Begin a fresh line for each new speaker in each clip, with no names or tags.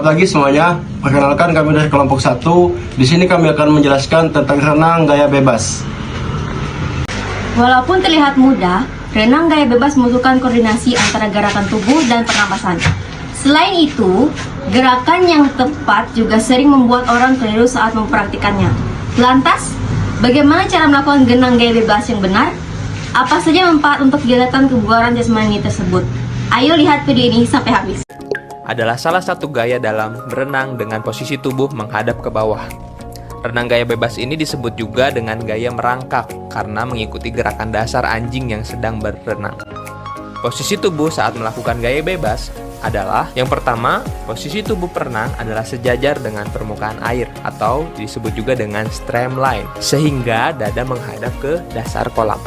Selamat pagi semuanya. Perkenalkan, kami dari kelompok 1. Di sini kami akan menjelaskan tentang renang gaya bebas.
Walaupun terlihat mudah, renang gaya bebas membutuhkan koordinasi antara gerakan tubuh dan pernapasan. Selain itu, gerakan yang tepat juga sering membuat orang keliru saat mempraktikannya. Lantas, bagaimana cara melakukan renang gaya bebas yang benar? Apa saja manfaat untuk kegiatan kebugaran jasmani tersebut? Ayo lihat video ini sampai habis.
Adalah salah satu gaya dalam berenang dengan posisi tubuh menghadap ke bawah. Renang gaya bebas ini disebut juga dengan gaya merangkak karena mengikuti gerakan dasar anjing yang sedang berenang. Posisi tubuh saat melakukan gaya bebas adalah yang pertama, posisi tubuh perenang adalah sejajar dengan permukaan air atau disebut juga dengan streamline sehingga dada menghadap ke dasar kolam.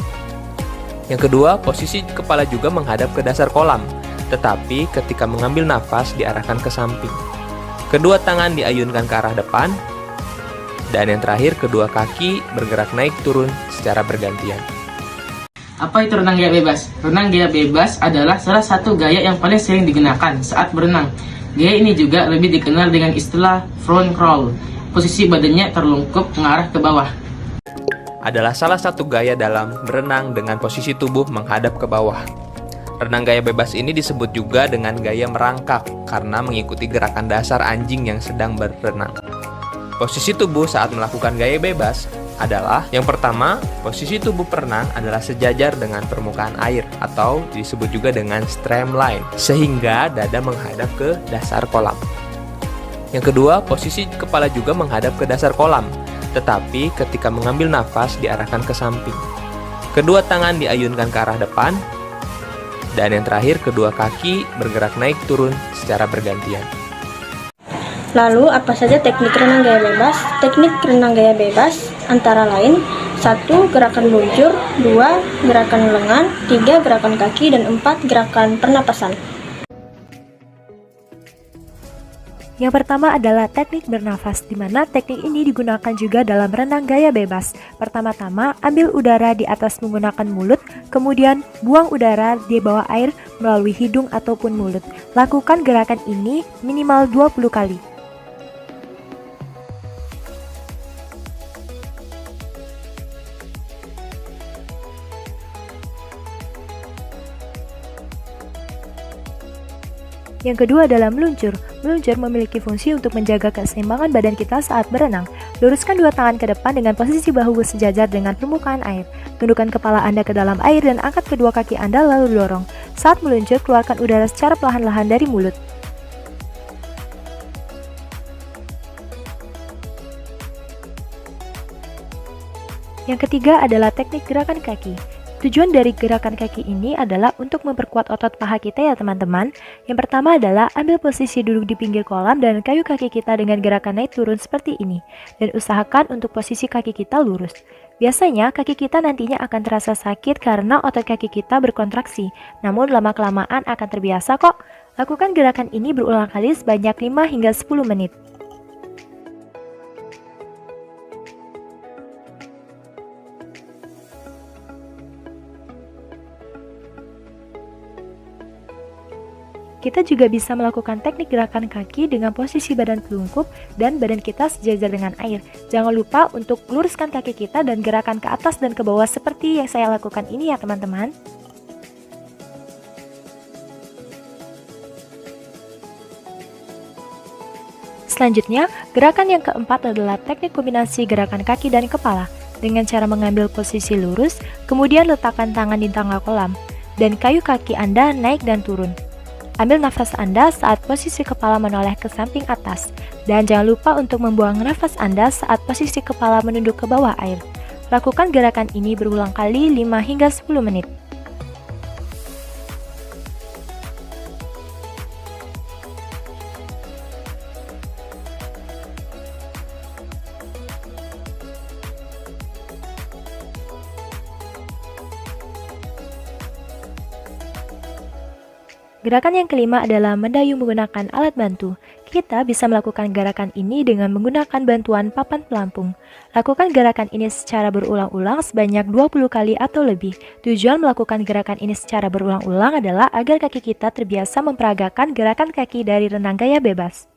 Yang kedua, posisi kepala juga menghadap ke dasar kolam, tetapi ketika mengambil nafas diarahkan ke samping. Kedua tangan diayunkan ke arah depan, dan yang terakhir kedua kaki bergerak naik turun secara bergantian.
Apa itu renang gaya bebas? Renang gaya bebas adalah salah satu gaya yang paling sering digunakan saat berenang. Gaya ini juga lebih dikenal dengan istilah front crawl. Posisi badannya terlungkup mengarah ke bawah.
Adalah salah satu gaya dalam berenang dengan posisi tubuh menghadap ke bawah. Renang gaya bebas ini disebut juga dengan gaya merangkak karena mengikuti gerakan dasar anjing yang sedang berenang. Posisi tubuh saat melakukan gaya bebas adalah yang pertama, posisi tubuh perenang adalah sejajar dengan permukaan air atau disebut juga dengan streamline sehingga dada menghadap ke dasar kolam. Yang kedua, posisi kepala juga menghadap ke dasar kolam, tetapi ketika mengambil nafas diarahkan ke samping. Kedua tangan diayunkan ke arah depan, dan yang terakhir kedua kaki bergerak naik turun secara bergantian.
Lalu, apa saja teknik renang gaya bebas? Teknik renang gaya bebas antara lain 1. Gerakan meluncur, 2. Gerakan lengan, 3. Gerakan kaki, dan 4. Gerakan pernapasan.
Yang pertama adalah teknik bernafas, di mana teknik ini digunakan juga dalam renang gaya bebas. Pertama-tama, ambil udara di atas menggunakan mulut, kemudian buang udara di bawah air melalui hidung ataupun mulut. Lakukan gerakan ini minimal 20 kali. Yang kedua adalah meluncur. Meluncur memiliki fungsi untuk menjaga keseimbangan badan kita saat berenang. Luruskan dua tangan ke depan dengan posisi bahu sejajar dengan permukaan air. Tundukkan kepala Anda ke dalam air dan angkat kedua kaki Anda lalu dorong. Saat meluncur, keluarkan udara secara perlahan-lahan dari mulut. Yang ketiga adalah teknik gerakan kaki. Tujuan dari gerakan kaki ini adalah untuk memperkuat otot paha kita ya teman-teman. Yang pertama adalah ambil posisi duduk di pinggir kolam dan kayu kaki kita dengan gerakan naik turun seperti ini. Dan usahakan untuk posisi kaki kita lurus. Biasanya kaki kita nantinya akan terasa sakit karena otot kaki kita berkontraksi. Namun lama-kelamaan akan terbiasa kok. Lakukan gerakan ini berulang kali sebanyak 5 hingga 10 menit. Kita juga bisa melakukan teknik gerakan kaki dengan posisi badan telungkup dan badan kita sejajar dengan air. Jangan lupa untuk luruskan kaki kita dan gerakan ke atas dan ke bawah seperti yang saya lakukan ini ya teman-teman. Selanjutnya, gerakan yang keempat adalah teknik kombinasi gerakan kaki dan kepala. Dengan cara mengambil posisi lurus, kemudian letakkan tangan di tengah kolam, dan kayu kaki Anda naik dan turun. Ambil nafas Anda saat posisi kepala menoleh ke samping atas, dan jangan lupa untuk membuang nafas Anda saat posisi kepala menunduk ke bawah air. Lakukan gerakan ini berulang kali 5 hingga 10 menit. Gerakan yang kelima adalah mendayung menggunakan alat bantu. Kita bisa melakukan gerakan ini dengan menggunakan bantuan papan pelampung. Lakukan gerakan ini secara berulang-ulang sebanyak 20 kali atau lebih. Tujuan melakukan gerakan ini secara berulang-ulang adalah agar kaki kita terbiasa memperagakan gerakan kaki dari renang gaya bebas.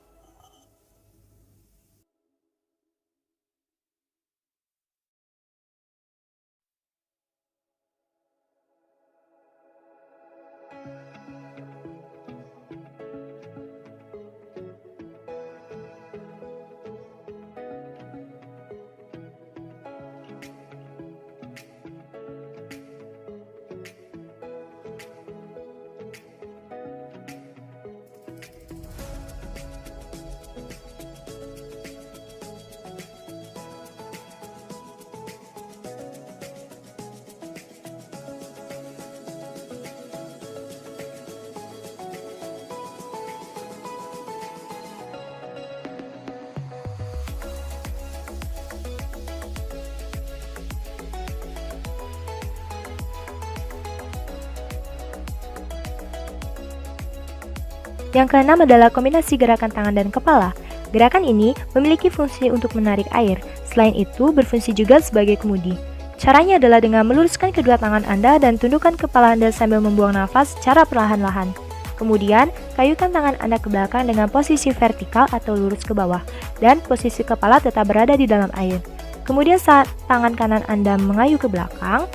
Yang keenam adalah kombinasi gerakan tangan dan kepala. Gerakan ini memiliki fungsi untuk menarik air. Selain itu, berfungsi juga sebagai kemudi. Caranya adalah dengan meluruskan kedua tangan Anda dan tundukkan kepala Anda sambil membuang nafas secara perlahan-lahan. Kemudian, kayukan tangan Anda ke belakang dengan posisi vertikal atau lurus ke bawah, dan posisi kepala tetap berada di dalam air. Kemudian saat tangan kanan Anda mengayuh ke belakang,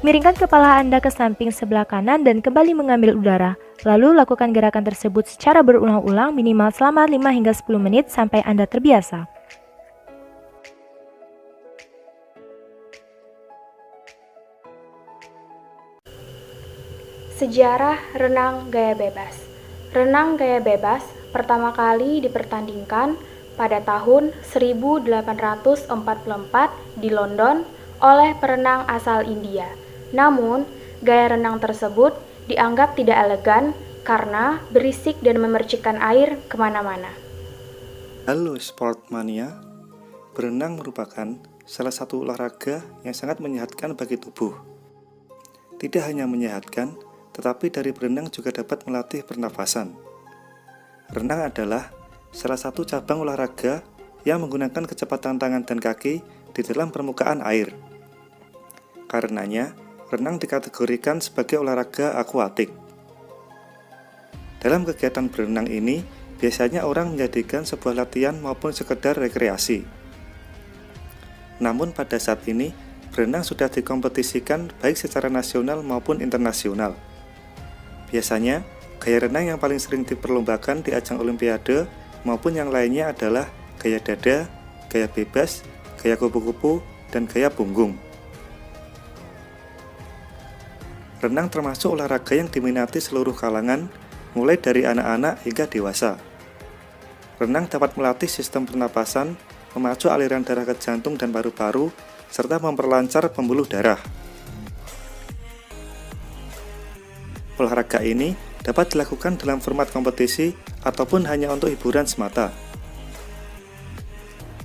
miringkan kepala Anda ke samping sebelah kanan dan kembali mengambil udara. Lalu lakukan gerakan tersebut secara berulang-ulang minimal selama 5 hingga 10 menit sampai Anda terbiasa.
Sejarah renang gaya bebas. Renang gaya bebas pertama kali dipertandingkan pada tahun 1844 di London oleh perenang asal India. Namun, gaya renang tersebut dianggap tidak elegan karena berisik dan memercikkan air kemana-mana.
Halo Sportmania, berenang merupakan salah satu olahraga yang sangat menyehatkan bagi tubuh. Tidak hanya menyehatkan, tetapi dari berenang juga dapat melatih pernafasan. Renang adalah salah satu cabang olahraga yang menggunakan kecepatan tangan dan kaki di dalam permukaan air. Karenanya, renang dikategorikan sebagai olahraga akuatik. Dalam kegiatan berenang ini, biasanya orang menjadikan sebuah latihan maupun sekedar rekreasi. Namun pada saat ini, berenang sudah dikompetisikan baik secara nasional maupun internasional. Biasanya, gaya renang yang paling sering diperlombakan di ajang olimpiade maupun yang lainnya adalah gaya dada, gaya bebas, gaya kupu-kupu, dan gaya punggung. Renang termasuk olahraga yang diminati seluruh kalangan, mulai dari anak-anak hingga dewasa. Renang dapat melatih sistem pernapasan, memacu aliran darah ke jantung dan paru-paru, serta memperlancar pembuluh darah. Olahraga ini dapat dilakukan dalam format kompetisi ataupun hanya untuk hiburan semata.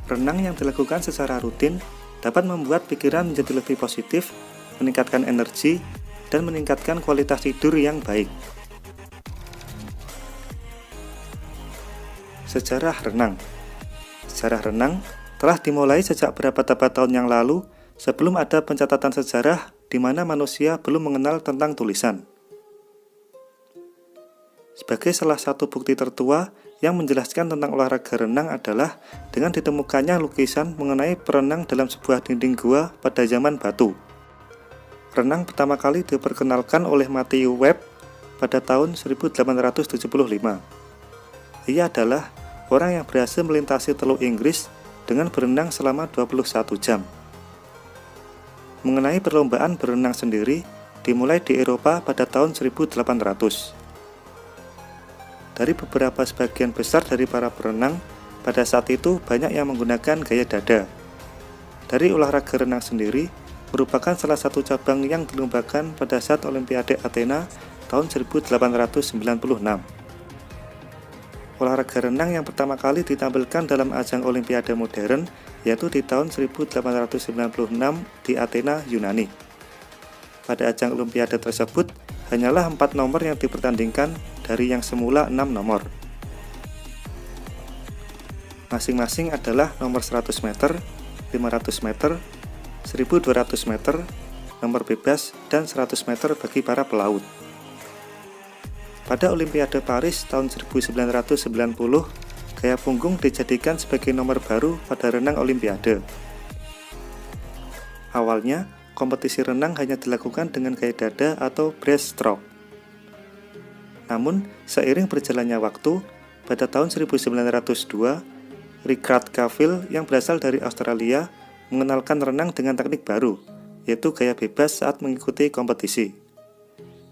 Renang yang dilakukan secara rutin dapat membuat pikiran menjadi lebih positif, meningkatkan energi, dan meningkatkan kualitas tidur yang baik. Sejarah renang. Sejarah renang telah dimulai sejak beberapa tahun yang lalu sebelum ada pencatatan sejarah di mana manusia belum mengenal tentang tulisan. Sebagai salah satu bukti tertua yang menjelaskan tentang olahraga renang adalah dengan ditemukannya lukisan mengenai perenang dalam sebuah dinding gua pada zaman batu. Renang pertama kali diperkenalkan oleh Matthew Webb pada tahun 1875. Ia adalah orang yang berhasil melintasi Teluk Inggris dengan berenang selama 21 jam. Mengenai perlombaan berenang sendiri, dimulai di Eropa pada tahun 1800. Dari beberapa sebagian besar dari para berenang, pada saat itu banyak yang menggunakan gaya dada. Dari olahraga renang sendiri, merupakan salah satu cabang yang dilombakan pada saat Olimpiade Athena tahun 1896. Olahraga renang yang pertama kali ditampilkan dalam ajang Olimpiade modern yaitu di tahun 1896 di Athena, Yunani. Pada ajang Olimpiade tersebut, hanyalah 4 nomor yang dipertandingkan dari yang semula 6 nomor. Masing-masing adalah nomor 100 meter, 500 meter, 1200 meter, nomor bebas, dan 100 meter bagi para pelaut. Pada Olimpiade Paris tahun 1990, gaya punggung dijadikan sebagai nomor baru pada renang Olimpiade. Awalnya, kompetisi renang hanya dilakukan dengan gaya dada atau breaststroke. Namun, seiring berjalannya waktu, pada tahun 1902, Richard Cavill yang berasal dari Australia mengenalkan renang dengan teknik baru, yaitu gaya bebas saat mengikuti kompetisi.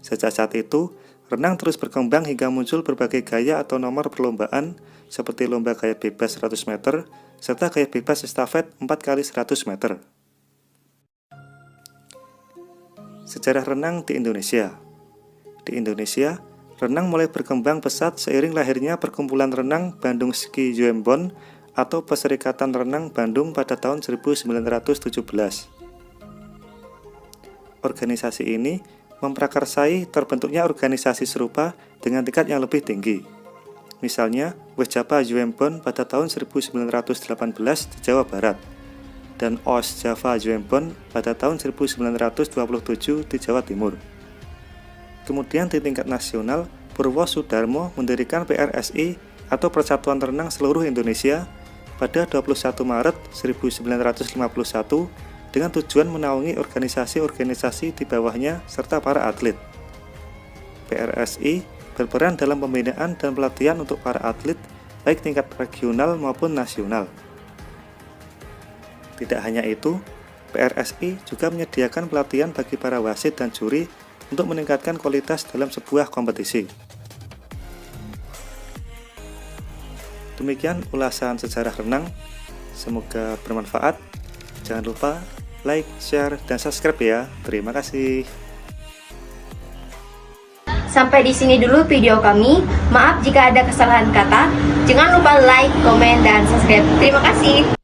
Sejak saat itu, renang terus berkembang hingga muncul berbagai gaya atau nomor perlombaan seperti lomba gaya bebas 100 meter, serta gaya bebas estafet 4x100 meter. Sejarah renang di Indonesia. Di Indonesia, renang mulai berkembang pesat seiring lahirnya Perkumpulan Renang Bandung Ski Joembon atau Perserikatan Renang Bandung pada tahun 1917. Organisasi ini memprakarsai terbentuknya organisasi serupa dengan tingkat yang lebih tinggi. Misalnya, West Java Yuembon pada tahun 1918 di Jawa Barat, dan Oost Java Yuembon pada tahun 1927 di Jawa Timur. Kemudian di tingkat nasional, Purwo Sudarmo mendirikan PRSI atau Persatuan Renang Seluruh Indonesia pada 21 Maret 1951 dengan tujuan menaungi organisasi-organisasi di bawahnya serta para atlet. PRSI berperan dalam pembinaan dan pelatihan untuk para atlet baik tingkat regional maupun nasional. Tidak hanya itu, PRSI juga menyediakan pelatihan bagi para wasit dan juri untuk meningkatkan kualitas dalam sebuah kompetisi. Demikian ulasan sejarah renang, semoga bermanfaat. Jangan lupa like, share, dan subscribe ya. Terima kasih.
Sampai di sini dulu video kami. Maaf jika ada kesalahan kata. Jangan lupa like, komen, dan subscribe. Terima kasih.